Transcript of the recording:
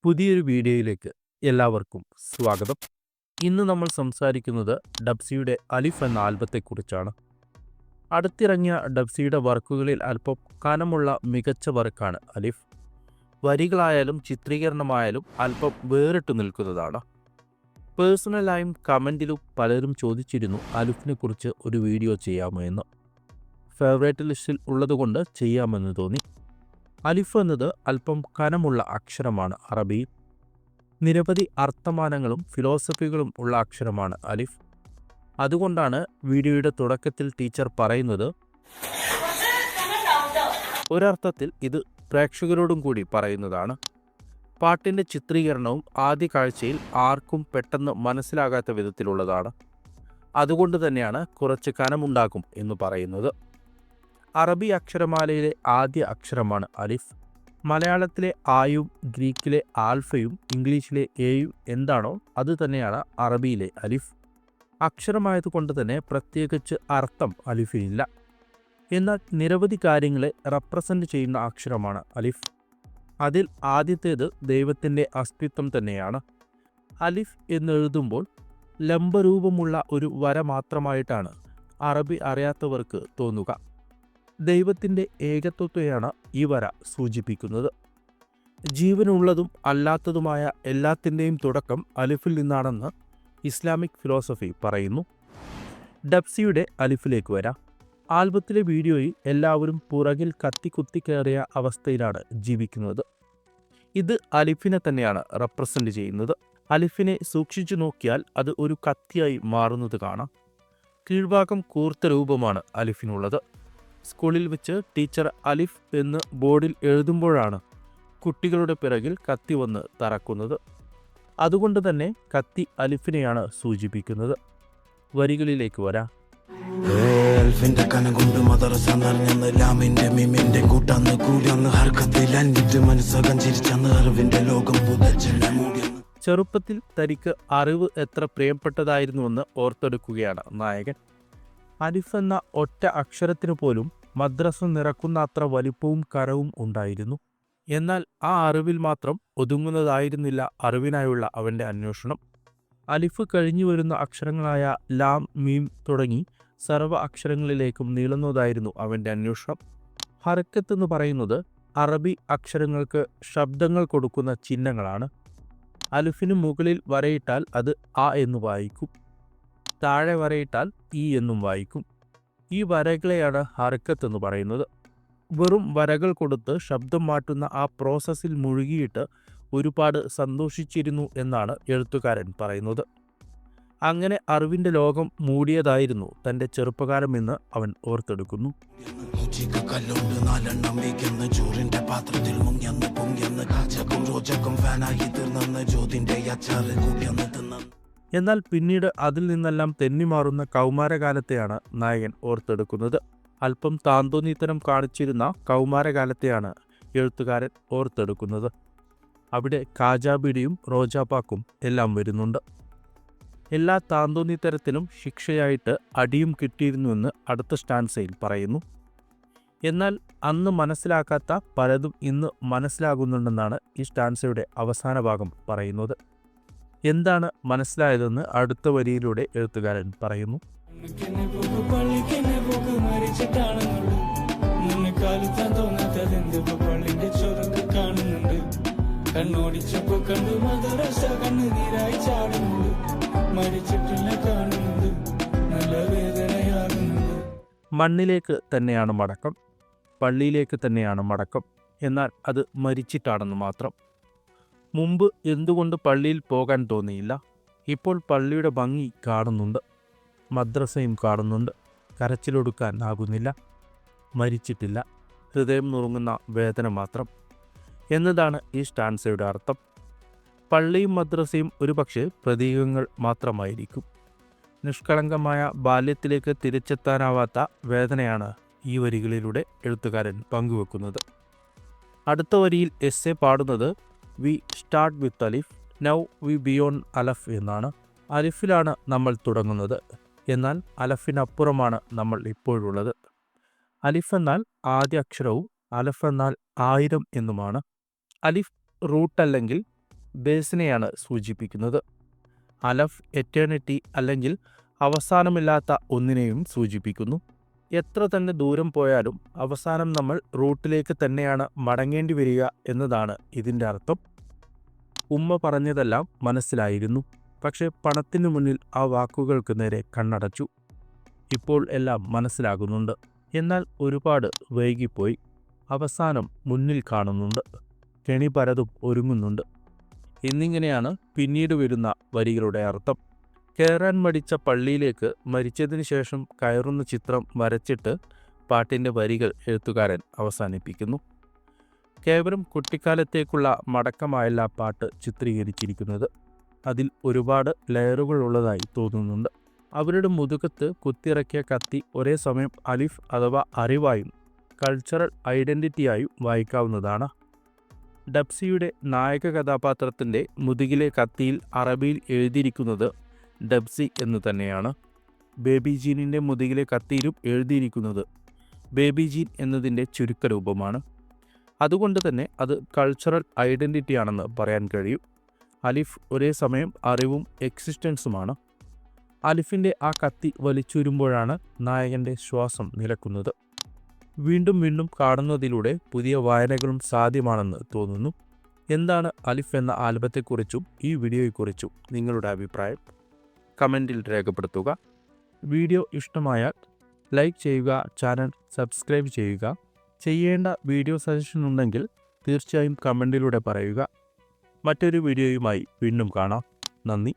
പുതിയൊരു വീഡിയോയിലേക്ക് എല്ലാവർക്കും സ്വാഗതം. ഇന്ന് നമ്മൾ സംസാരിക്കുന്നത് ഡബ്സിയുടെ അലിഫ് എന്ന ആൽബത്തെക്കുറിച്ചാണ്. അടുത്തിറങ്ങിയ ഡബ്സിയുടെ വർക്കുകളിൽ അല്പം കനമുള്ള മികച്ച വർക്കാണ് അലിഫ്. വരികളായാലും ചിത്രീകരണമായാലും അല്പം വേറിട്ട് നിൽക്കുന്നതാണ്. പേഴ്സണലായും കമൻറ്റിലും പലരും ചോദിച്ചിരുന്നു അലിഫിനെ കുറിച്ച് ഒരു വീഡിയോ ചെയ്യാമോ എന്ന്. ഫേവറേറ്റ് ലിസ്റ്റിൽ ഉള്ളതുകൊണ്ട് ചെയ്യാമെന്ന് തോന്നി. അലിഫ് എന്നത് അല്പം കനമുള്ള അക്ഷരമാണ് അറബിയിൽ. നിരവധി അർത്ഥമാനങ്ങളും ഫിലോസഫികളും ഉള്ള അക്ഷരമാണ് അലിഫ്. അതുകൊണ്ടാണ് വീഡിയോയുടെ തുടക്കത്തിൽ ടീച്ചർ പറയുന്നത്. ഒരർത്ഥത്തിൽ ഇത് പ്രേക്ഷകരോടും കൂടി പറയുന്നതാണ്. പാട്ടിൻ്റെ ചിത്രീകരണവും ആദ്യ കാഴ്ചയിൽ ആർക്കും പെട്ടെന്ന് മനസ്സിലാകാത്ത വിധത്തിലുള്ളതാണ്. അതുകൊണ്ട് തന്നെയാണ് കുറച്ച് കനമുണ്ടാകും എന്ന് പറയുന്നത്. അറബി അക്ഷരമാലയിലെ ആദ്യ അക്ഷരമാണ് അലിഫ്. മലയാളത്തിലെ ആയും ഗ്രീക്കിലെ ആൽഫയും ഇംഗ്ലീഷിലെ എയും എന്താണോ അത് തന്നെയാണ് അറബിയിലെ അലിഫ്. അക്ഷരമായതുകൊണ്ട് തന്നെ പ്രത്യേകിച്ച് അർത്ഥം അലിഫിനില്ല. എന്നാൽ നിരവധി കാര്യങ്ങളെ റെപ്രസെൻ്റ് ചെയ്യുന്ന അക്ഷരമാണ് അലിഫ്. അതിൽ ആദ്യത്തേത് ദൈവത്തിൻ്റെ അസ്തിത്വം തന്നെയാണ്. അലിഫ് എന്നെഴുതുമ്പോൾ ലംബരൂപമുള്ള ഒരു വര മാത്രമായിട്ടാണ് അറബി അറിയാത്തവർക്ക് തോന്നുക. ദൈവത്തിൻ്റെ ഏകത്വത്തെയാണ് ഈ വര സൂചിപ്പിക്കുന്നത്. ജീവനുള്ളതും അല്ലാത്തതുമായ എല്ലാത്തിൻ്റെയും തുടക്കം അലിഫിൽ നിന്നാണെന്ന് ഇസ്ലാമിക് ഫിലോസഫി പറയുന്നു. ഡബ്സിയുടെ അലിഫിലേക്ക് വരാം. ആൽബത്തിലെ വീഡിയോയിൽ എല്ലാവരും പുറകിൽ കത്തി കയറിയ അവസ്ഥയിലാണ് ജീവിക്കുന്നത്. ഇത് അലിഫിനെ തന്നെയാണ് റെപ്രസെൻ്റ് ചെയ്യുന്നത്. അലിഫിനെ സൂക്ഷിച്ചു നോക്കിയാൽ അത് ഒരു കത്തിയായി മാറുന്നത് കാണാം. കീഴ്ഭാഗം കൂർത്ത രൂപമാണ് അലിഫിനുള്ളത്. സ്കൂളിൽ വെച്ച് ടീച്ചർ അലിഫ് എന്ന് ബോർഡിൽ എഴുതുമ്പോഴാണ് കുട്ടികളുടെ പിറകിൽ കത്തി വന്ന് തറക്കുന്നത്. അതുകൊണ്ട് തന്നെ കത്തി അലിഫിനെയാണ് സൂചിപ്പിക്കുന്നത്. വരികളിലേക്ക് വരാം. ചെറുപ്പത്തിൽ തനിക്ക് അറിവ് എത്ര പ്രിയപ്പെട്ടതായിരുന്നുവെന്ന് ഓർത്തെടുക്കുകയാണ് നായകൻ. അലിഫ് എന്ന ഒറ്റ അക്ഷരത്തിനു പോലും മദ്രസ നിറക്കുന്ന അത്ര വലിപ്പവും കരവും ഉണ്ടായിരുന്നു. എന്നാൽ ആ അറിവിൽ മാത്രം ഒതുങ്ങുന്നതായിരുന്നില്ല അറിവിനായുള്ള അവൻ്റെ അന്വേഷണം. അലിഫ് കഴിഞ്ഞു വരുന്ന അക്ഷരങ്ങളായ ലാം മീം തുടങ്ങി സർവ്വ അക്ഷരങ്ങളിലേക്കും നീളുന്നതായിരുന്നു അവൻ്റെ അന്വേഷണം. ഹർക്കത്ത് എന്ന് പറയുന്നത് അറബി അക്ഷരങ്ങൾക്ക് ശബ്ദങ്ങൾ കൊടുക്കുന്ന ചിഹ്നങ്ങളാണ്. അലിഫിന് മുകളിൽ വരയിട്ടാൽ അത് അ എന്ന് വായിക്കും. താഴെ വരയിട്ടാൽ ഇ എന്നും വായിക്കും. ഈ വരകളെയാണ് ഹർക്കത്ത് എന്ന് പറയുന്നത്. വെറും വരകൾ കൊടുത്ത് ശബ്ദം മാറ്റുന്ന ആ പ്രോസസ്സിൽ മുഴുകിയിട്ട് ഒരുപാട് സന്തോഷിച്ചിരുന്നു എന്നാണ് എഴുത്തുകാരൻ പറയുന്നത്. അങ്ങനെ അറിവിൻ്റെ ലോകം മൂടിയതായിരുന്നു തൻ്റെ ചെറുപ്പകാലമെന്ന് അവൻ ഓർത്തെടുക്കുന്നു. എന്നാൽ പിന്നീട് അതിൽ നിന്നെല്ലാം തെന്നിമാറുന്ന കൗമാരകാലത്തെയാണ് നായകൻ ഓർത്തെടുക്കുന്നത്. അല്പം താന്തോന്നിത്തരം കാണിച്ചിരുന്ന കൗമാരകാലത്തെയാണ് എഴുത്തുകാരൻ ഓർത്തെടുക്കുന്നത്. അവിടെ കാജാബിടിയും റോജാപ്പാക്കും എല്ലാം വരുന്നുണ്ട്. എല്ലാ താന്തോന്നിത്തരത്തിനും ശിക്ഷയായിട്ട് അടിയും കിട്ടിയിരുന്നുവെന്ന് അടുത്ത സ്റ്റാൻസയിൽ പറയുന്നു. എന്നാൽ അന്ന് മനസ്സിലാക്കാത്ത പലതും ഇന്ന് മനസ്സിലാകുന്നുണ്ടെന്നാണ് ഈ സ്റ്റാൻസയുടെ അവസാന ഭാഗം പറയുന്നത്. എന്താണ് മനസ്സിലായതെന്ന് അടുത്ത വരിയിലൂടെ എഴുത്തുകാരൻ പറയുന്നു. മണ്ണിലേക്ക് തന്നെയാണ് മടക്കം, പള്ളിയിലേക്ക് തന്നെയാണ് മടക്കം. എന്നാൽ അത് മരിച്ചിട്ടാണെന്ന് മാത്രം. മുമ്പ് എന്തുകൊണ്ട് പള്ളിയിൽ പോകാൻ തോന്നിയില്ല? ഇപ്പോൾ പള്ളിയുടെ ഭംഗി കാണുന്നുണ്ട്, മദ്രസയും കാണുന്നുണ്ട്. കരച്ചിലൊടുക്കാൻ ആകുന്നില്ല. മരിച്ചിട്ടില്ല, ഹൃദയം നുറുങ്ങുന്ന വേദന മാത്രം എന്നതാണ് ഈ സ്റ്റാൻസയുടെ അർത്ഥം. പള്ളിയും മദ്രസയും ഒരുപക്ഷെ പ്രതീകങ്ങൾ മാത്രമായിരിക്കും. നിഷ്കളങ്കമായ ബാല്യത്തിലേക്ക് തിരിച്ചെത്താനാവാത്ത വേദനയാണ് ഈ വരികളിലൂടെ എഴുത്തുകാരൻ പങ്കുവെക്കുന്നത്. അടുത്ത വരിയിൽ എസ്സെ പാടുന്നത് we start with Alif, now we beyond അലഫ് എന്നാണ്. അലിഫിലാണ് നമ്മൾ തുടങ്ങുന്നത്, എന്നാൽ അലഫിനപ്പുറമാണ് നമ്മൾ ഇപ്പോഴുള്ളത്. അലിഫ് എന്നാൽ ആദ്യ അക്ഷരവും അലഫ് എന്നാൽ 1000 എന്നുമാണ്. അലിഫ് റൂട്ട് അല്ലെങ്കിൽ ബേസിനെയാണ് സൂചിപ്പിക്കുന്നത്. അലഫ് എറ്റേണിറ്റി അല്ലെങ്കിൽ അവസാനമില്ലാത്ത ഒന്നിനെയും സൂചിപ്പിക്കുന്നു. എത്ര തന്നെ ദൂരം പോയാലും അവസാനം നമ്മൾ റൂട്ടിലേക്ക് തന്നെയാണ് മടങ്ങേണ്ടി വരിക എന്നതാണ് ഇതിൻ്റെ അർത്ഥം. ഉമ്മ പറഞ്ഞതെല്ലാം മനസ്സിലായിരുന്നു. പക്ഷെ പണത്തിനു മുന്നിൽ ആ വാക്കുകൾക്ക് നേരെ കണ്ണടച്ചു. ഇപ്പോൾ എല്ലാം മനസ്സിലാകുന്നുണ്ട്. എന്നാൽ ഒരുപാട് വൈകിപ്പോയി. അവസാനം മുന്നിൽ കാണുന്നുണ്ട്. കെണി പലതും ഒരുങ്ങുന്നുണ്ട് എന്നിങ്ങനെയാണ് പിന്നീട് വരുന്ന വരികളുടെ അർത്ഥം. കയറാൻ മടിച്ച പള്ളിയിലേക്ക് മരിച്ചതിന് ശേഷം കയറുന്ന ചിത്രം വരച്ചിട്ട് പാട്ടിൻ്റെ വരികൾ എഴുത്തുകാരൻ അവസാനിപ്പിക്കുന്നു. കേവലം കുട്ടിക്കാലത്തേക്കുള്ള മടക്കമായല്ല പാട്ട് ചിത്രീകരിച്ചിരിക്കുന്നത്. അതിൽ ഒരുപാട് ലെയറുകൾ ഉള്ളതായി തോന്നുന്നുണ്ട്. അവരുടെ മുതുകത്ത് കുത്തിയിറക്കിയ കത്തി ഒരേ സമയം അലിഫ് അഥവാ അറിവായും കൾച്ചറൽ ഐഡൻറ്റിറ്റിയായും വായിക്കാവുന്നതാണ്. ഡബ്സിയുടെ നായക കഥാപാത്രത്തിൻ്റെ മുതുകിലെ കത്തിയിൽ അറബിയിൽ എഴുതിയിരിക്കുന്നത് ഡബ്സി എന്ന് തന്നെയാണ്. ബേബി ജീനിൻ്റെ മുതുകിലെ കത്തിയിലും എഴുതിയിരിക്കുന്നത് ബേബി ജീൻ എന്നതിൻ്റെ ചുരുക്കരൂപമാണ്. അതുകൊണ്ട് തന്നെ അത് കൾച്ചറൽ ഐഡൻറ്റിറ്റിയാണെന്ന് പറയാൻ കഴിയും. അലിഫ് ഒരേ സമയം അറിവും എക്സിസ്റ്റൻസുമാണ്. അലിഫിൻ്റെ ആ കത്തി വലിച്ചുരുമ്പോഴാണ് നായകൻ്റെ ശ്വാസം നിലക്കുന്നത്. വീണ്ടും വീണ്ടും കാണുന്നതിലൂടെ പുതിയ വായനകളും സാധ്യമാണെന്ന് തോന്നുന്നു. എന്താണ് അലിഫ് എന്ന ആൽബത്തെക്കുറിച്ചും ഈ വീഡിയോയെക്കുറിച്ചും നിങ്ങളുടെ അഭിപ്രായം കമൻറ്റിൽ രേഖപ്പെടുത്തുക. വീഡിയോ ഇഷ്ടമായാൽ ലൈക്ക് ചെയ്യുക, ചാനൽ സബ്സ്ക്രൈബ് ചെയ്യുക. ചെയ്യേണ്ട വീഡിയോ സജഷൻ ഉണ്ടെങ്കിൽ തീർച്ചയായും കമൻറ്റിലൂടെ പറയുക. മറ്റൊരു വീഡിയോയുമായി വീണ്ടും കാണാം. നന്ദി.